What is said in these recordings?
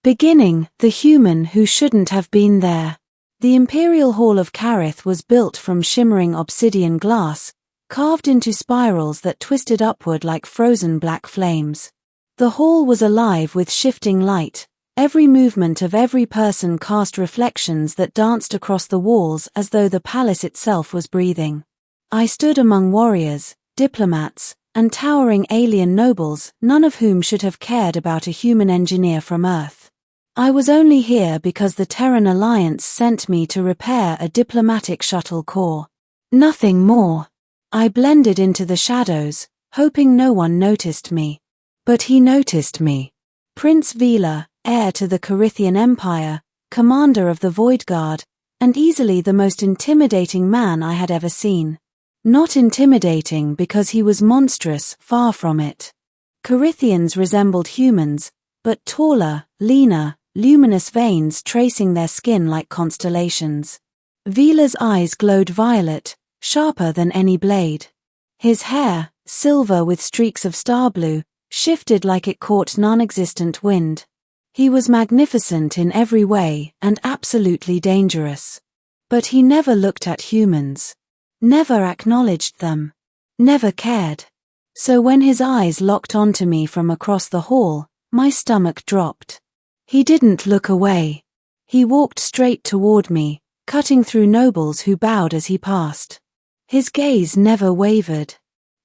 Beginning, the human who shouldn't have been there. The Imperial Hall of Karith was built from shimmering obsidian glass, carved into spirals that twisted upward like frozen black flames. The hall was alive with shifting light. Every movement of every person cast reflections that danced across the walls as though the palace itself was breathing. I stood among warriors, diplomats, and towering alien nobles, none of whom should have cared about a human engineer from Earth. I was only here because the Terran Alliance sent me to repair a diplomatic shuttle core. Nothing more. I blended into the shadows, hoping no one noticed me. But he noticed me. Prince Vila, heir to the Carithian Empire, commander of the Void Guard, and easily the most intimidating man I had ever seen. Not intimidating because he was monstrous, far from it. Carithians resembled humans, but taller, leaner, luminous veins tracing their skin like constellations. Vila's eyes glowed violet, sharper than any blade. His hair, silver with streaks of star blue, shifted like it caught non-existent wind. He was magnificent in every way and absolutely dangerous. But he never looked at humans. Never acknowledged them. Never cared. So when his eyes locked onto me from across the hall, my stomach dropped. He didn't look away. He walked straight toward me, cutting through nobles who bowed as he passed. His gaze never wavered.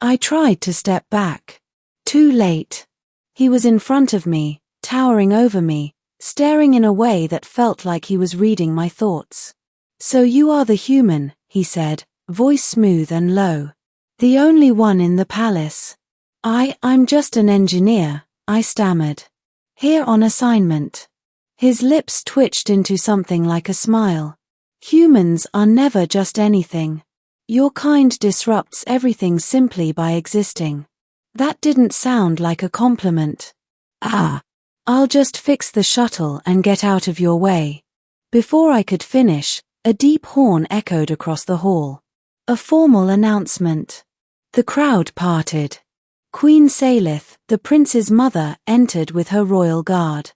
I tried to step back. Too late. He was in front of me, towering over me, staring in a way that felt like he was reading my thoughts. "So you are the human," he said, voice smooth and low. "The only one in the palace." I'm just an engineer," I stammered. "Here on assignment." His lips twitched into something like a smile. "Humans are never just anything. Your kind disrupts everything simply by existing." That didn't sound like a compliment. "I'll just fix the shuttle and get out of your way." Before I could finish, a deep horn echoed across the hall. A formal announcement. The crowd parted. Queen Salith, the prince's mother, entered with her royal guard.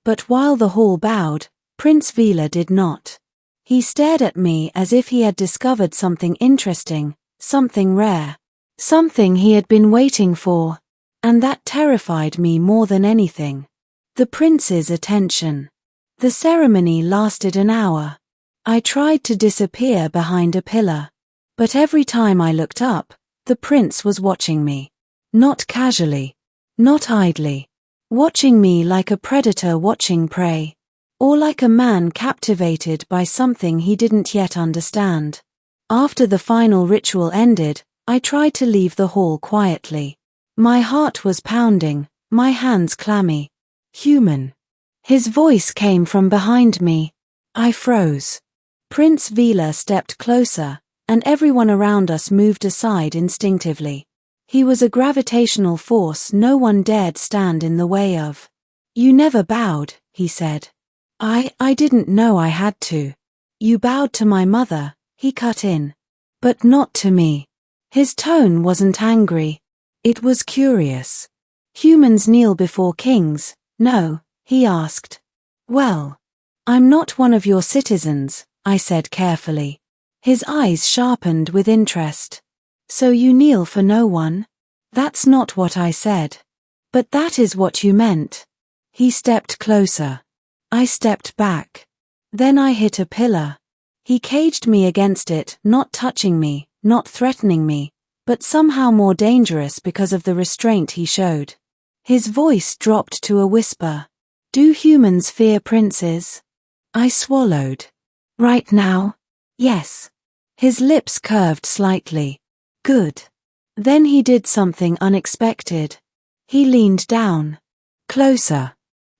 But while the hall bowed, Prince Vila did not. He stared at me as if he had discovered something interesting, something rare. Something he had been waiting for. And that terrified me more than anything. The prince's attention. The ceremony lasted an hour. I tried to disappear behind a pillar. But every time I looked up, the prince was watching me. Not casually. Not idly. Watching me like a predator watching prey. Or like a man captivated by something he didn't yet understand. After the final ritual ended, I tried to leave the hall quietly. My heart was pounding, my hands clammy. "Human." His voice came from behind me. I froze. Prince Vila stepped closer, and everyone around us moved aside instinctively. He was a gravitational force no one dared stand in the way of. "You never bowed," he said. I didn't know I had to." "You bowed to my mother," he cut in. "But not to me." His tone wasn't angry. It was curious. "Humans kneel before kings, no?" he asked. "Well, I'm not one of your citizens," I said carefully. His eyes sharpened with interest. "So you kneel for no one?" "That's not what I said." "But that is what you meant." He stepped closer. I stepped back. Then I hit a pillar. He caged me against it, not touching me, not threatening me, but somehow more dangerous because of the restraint he showed. His voice dropped to a whisper. "Do humans fear princes?" I swallowed. "Right now? Yes." His lips curved slightly. "Good." Then he did something unexpected. He leaned down. Closer.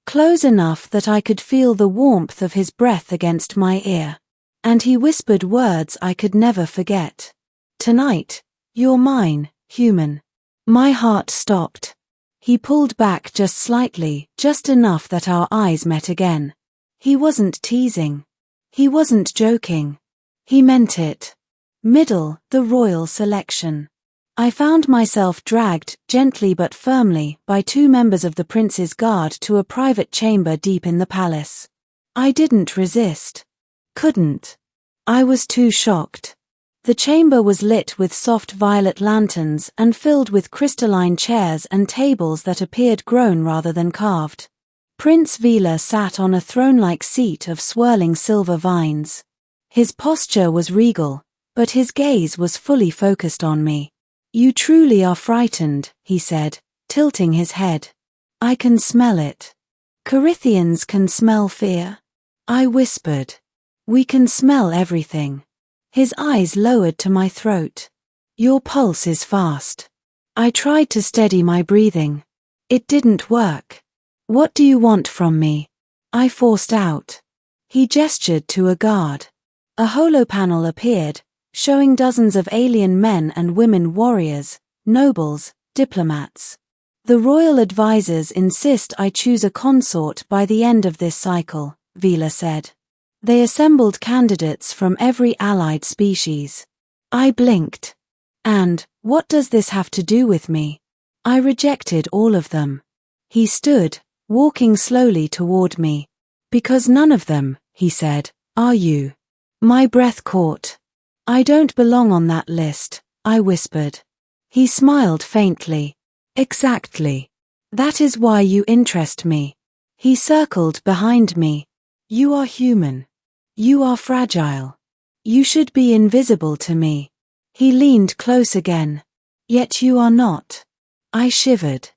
Close enough that I could feel the warmth of his breath against my ear. And he whispered words I could never forget. "Tonight, you're mine, human." My heart stopped. He pulled back just slightly, just enough that our eyes met again. He wasn't teasing. He wasn't joking. He meant it. Middle, the royal selection. I found myself dragged, gently but firmly, by two members of the prince's guard to a private chamber deep in the palace. I didn't resist. Couldn't. I was too shocked. The chamber was lit with soft violet lanterns and filled with crystalline chairs and tables that appeared grown rather than carved. Prince Vila sat on a throne-like seat of swirling silver vines. His posture was regal, but his gaze was fully focused on me. "You truly are frightened," he said, tilting his head. "I can smell it." "Carithians can smell fear," I whispered. "We can smell everything." His eyes lowered to my throat. "Your pulse is fast." I tried to steady my breathing. It didn't work. "What do you want from me?" I forced out. He gestured to a guard. A holopanel appeared, showing dozens of alien men and women warriors, nobles, diplomats. "The royal advisors insist I choose a consort by the end of this cycle," Vila said. They assembled candidates from every allied species. I blinked. "And, what does this have to do with me?" I rejected all of them. He stood, walking slowly toward me. "Because none of them," he said, "are you." My breath caught. "I don't belong on that list," I whispered. He smiled faintly. "Exactly. That is why you interest me." He circled behind me. "You are human. You are fragile. You should be invisible to me." He leaned close again. "Yet you are not." I shivered.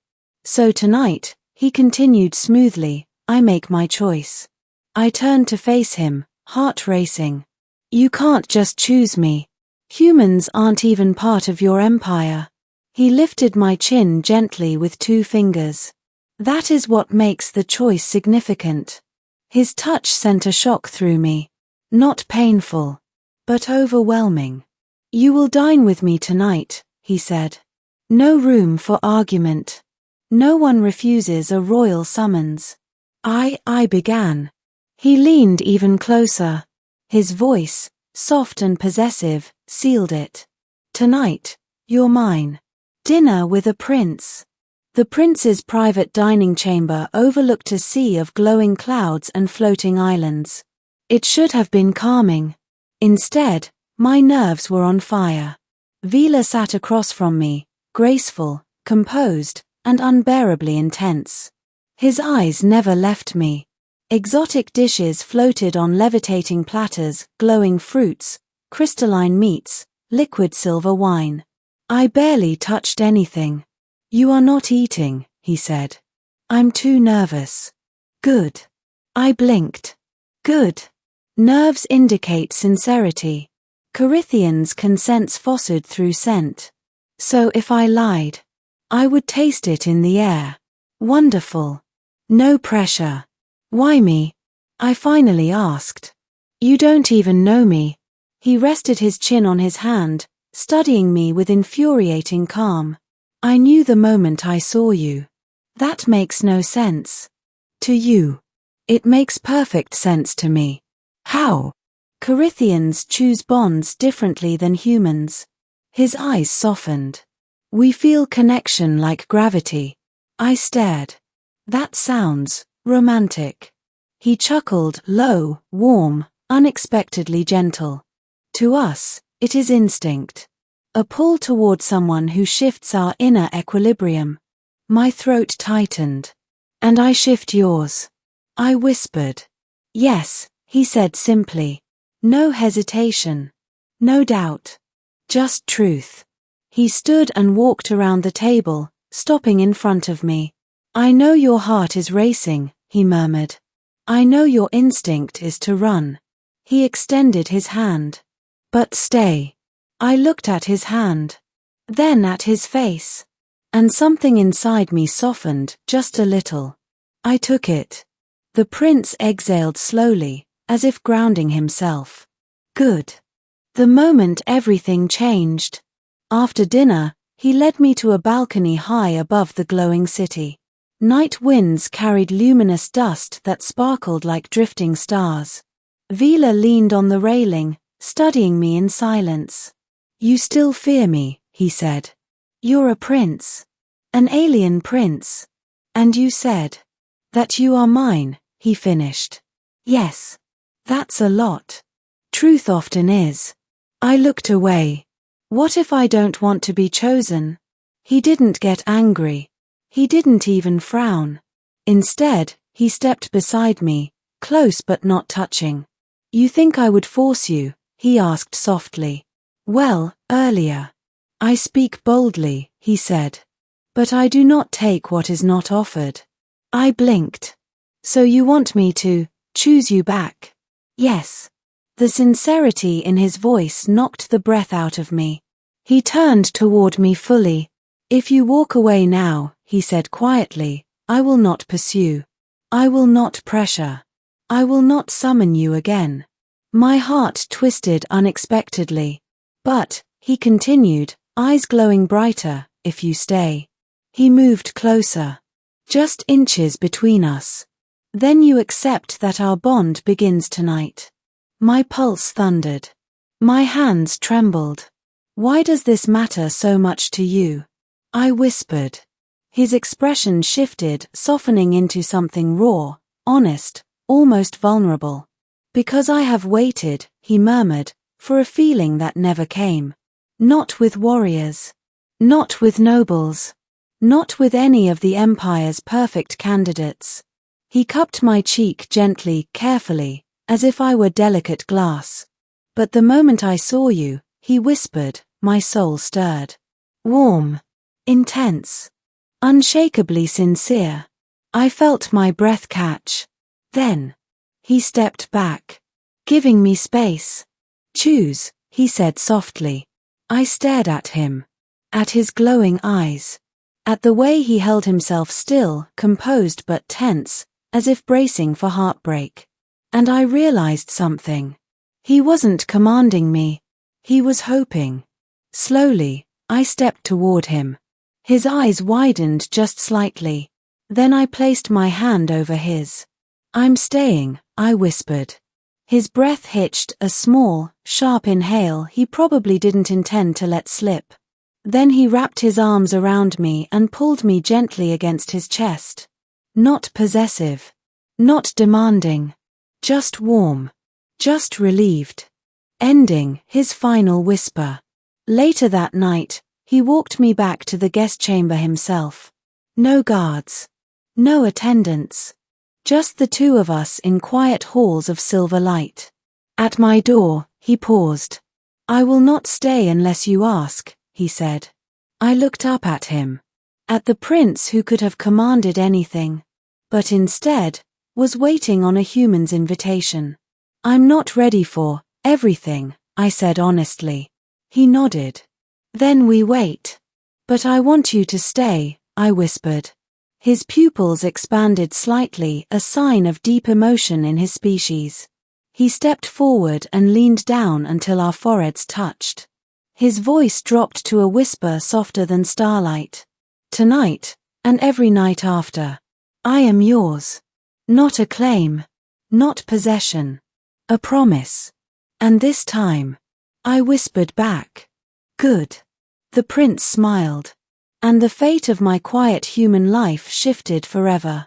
"So tonight," he continued smoothly, "I make my choice." I turned to face him, heart racing. "You can't just choose me. Humans aren't even part of your empire." He lifted my chin gently with two fingers. "That is what makes the choice significant." His touch sent a shock through me. Not painful, but overwhelming. "You will dine with me tonight," he said. "No room for argument. No one refuses a royal summons." I began. He leaned even closer. His voice, soft and possessive, sealed it. "Tonight, you're mine. Dinner with a prince." The prince's private dining chamber overlooked a sea of glowing clouds and floating islands. It should have been calming. Instead, my nerves were on fire. Vila sat across from me, graceful, composed, and unbearably intense. His eyes never left me. Exotic dishes floated on levitating platters, glowing fruits, crystalline meats, liquid silver wine. I barely touched anything. "You are not eating," he said. "I'm too nervous." "Good." I blinked. "Good." Nerves indicate sincerity. Carithians can sense falsehood through scent. So if I lied, I would taste it in the air. Wonderful. No pressure. "Why me?" I finally asked. "You don't even know me." He rested his chin on his hand, studying me with infuriating calm. "I knew the moment I saw you." "That makes no sense." "To you. It makes perfect sense to me." "How?" "Carithians choose bonds differently than humans." His eyes softened. "We feel connection like gravity." I stared. "That sounds romantic." He chuckled, low, warm, unexpectedly gentle. "To us, it is instinct. A pull toward someone who shifts our inner equilibrium." My throat tightened. "And I shift yours." I whispered. "Yes," he said simply. No hesitation. No doubt. Just truth. He stood and walked around the table, stopping in front of me. "I know your heart is racing," he murmured. "I know your instinct is to run." He extended his hand. "But stay." I looked at his hand. Then at his face. And something inside me softened, just a little. I took it. The prince exhaled slowly, as if grounding himself. "Good." The moment everything changed. After dinner, he led me to a balcony high above the glowing city. Night winds carried luminous dust that sparkled like drifting stars. Vila leaned on the railing, studying me in silence. "You still fear me," he said. You're a prince. An alien prince. And you said that you are mine, he finished. Yes. That's a lot. Truth often is. I looked away. What if I don't want to be chosen? He didn't get angry. He didn't even frown. Instead, he stepped beside me, close but not touching. You think I would force you? He asked softly. Well, earlier. I speak boldly, he said. But I do not take what is not offered. I blinked. So you want me to choose you back? Yes. The sincerity in his voice knocked the breath out of me. He turned toward me fully. If you walk away now, he said quietly, I will not pursue. I will not pressure. I will not summon you again. My heart twisted unexpectedly. But, he continued, eyes glowing brighter, if you stay. He moved closer. Just inches between us. Then you accept that our bond begins tonight. My pulse thundered. My hands trembled. Why does this matter so much to you? I whispered. His expression shifted, softening into something raw, honest, almost vulnerable. Because I have waited, he murmured, for a feeling that never came. Not with warriors. Not with nobles. Not with any of the empire's perfect candidates. He cupped my cheek gently, carefully, as if I were delicate glass. But the moment I saw you, he whispered, my soul stirred. Warm. Intense. Unshakably sincere. I felt my breath catch. Then, he stepped back, giving me space. Choose, he said softly. I stared at him. At his glowing eyes. At the way he held himself still, composed but tense, as if bracing for heartbreak. And I realized something. He wasn't commanding me. He was hoping. Slowly, I stepped toward him. His eyes widened just slightly. Then I placed my hand over his. I'm staying, I whispered. His breath hitched, a small, sharp inhale he probably didn't intend to let slip. Then he wrapped his arms around me and pulled me gently against his chest. Not possessive. Not demanding. Just warm. Just relieved. Ending his final whisper. Later that night, he walked me back to the guest chamber himself. No guards. No attendants. Just the two of us in quiet halls of silver light. At my door, he paused. I will not stay unless you ask, he said. I looked up at him. At the prince who could have commanded anything. But instead, was waiting on a human's invitation. I'm not ready for everything, I said honestly. He nodded. Then we wait. But I want you to stay, I whispered. His pupils expanded slightly, a sign of deep emotion in his species. He stepped forward and leaned down until our foreheads touched. His voice dropped to a whisper softer than starlight. Tonight, and every night after, I am yours. Not a claim. Not possession. A promise. And this time, I whispered back. Good. The prince smiled. And the fate of my quiet human life shifted forever.